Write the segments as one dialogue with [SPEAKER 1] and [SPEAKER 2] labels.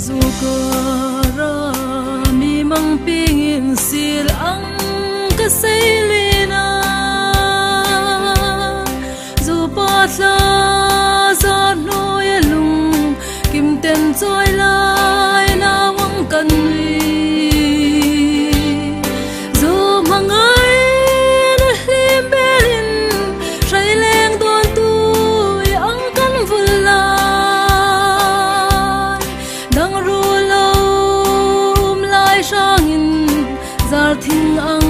[SPEAKER 1] Zukara mi mang pingin sil ang kasailina Zupatla sa noyalung kimten choy lai nawang kanwi Zumangai na himbelin shay leng don tuy ang kanvulay dang rulom lai shangin zar thing ang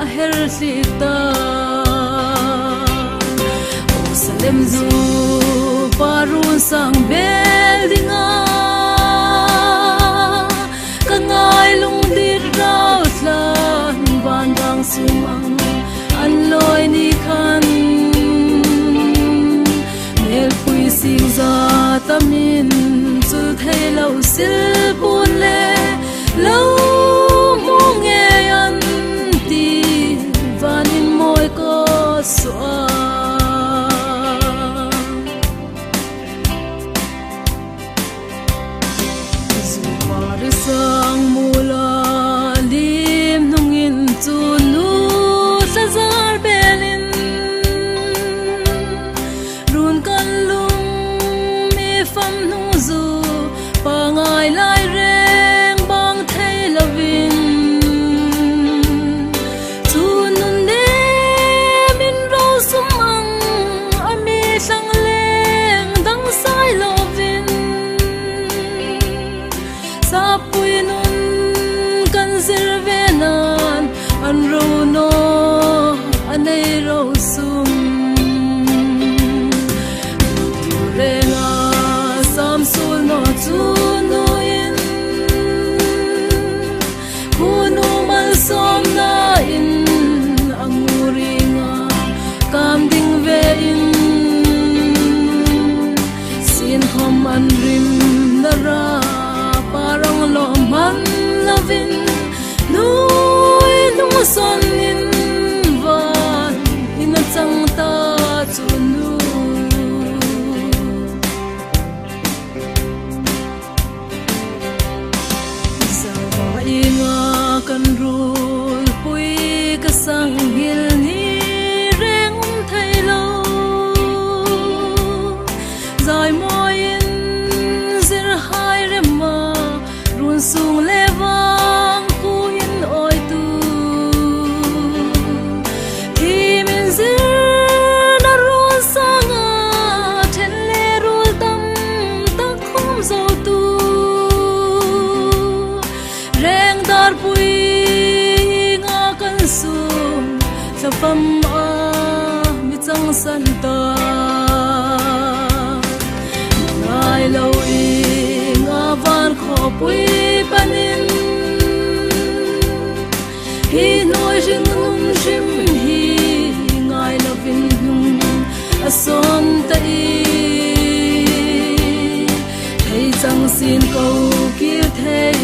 [SPEAKER 1] aher sita Osalem zu parun sang beldinga kangai lung dir rau tlan bandang sumang anloi ni khan mel pui sing za tamin chu thei lo sil pun le lo mong nge an ti vanin moi ko soa Sang mula lim nungin tunu sazar belin run kan lung mi fam nung zu pangai lai reng bang thei lovin tunun ne min ro sumang ami sang leng dang sai lovin Sapui nun kan sirvenan an runo anay rosum Renga samsul no tunuin Kuno malsom na in ang uringa kamding vein Sinhom an rim na ra parang loman lavin nuôi lung son in van inachang ta chunu sawa inga kan rul pui ka sang hil ni reng thai lo zai moi in zir hai rema run sung levang kuin oi tu thi min zir na run sanga then le rul tam tak khom zo tu reng dar pui nga kan sum thapam a mi chang san ta ngai lo van kho pui panin hi noi jing shim hi ngai lovin asom ta i thei chang sin ko ki thei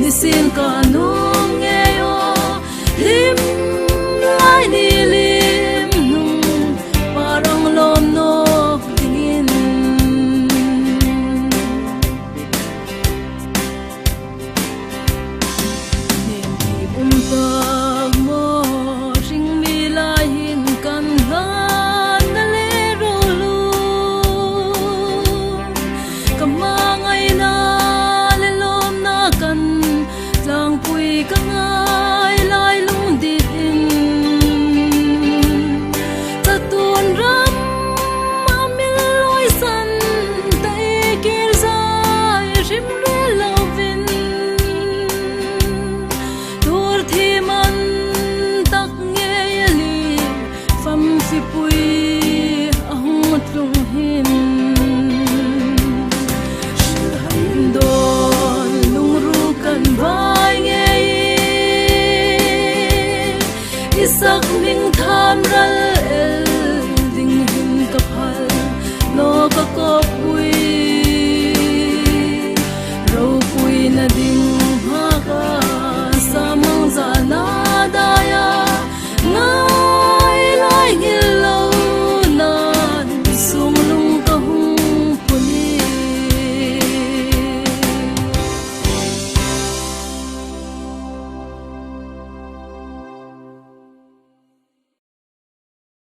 [SPEAKER 1] ni sin ka num nge yo lim lai ni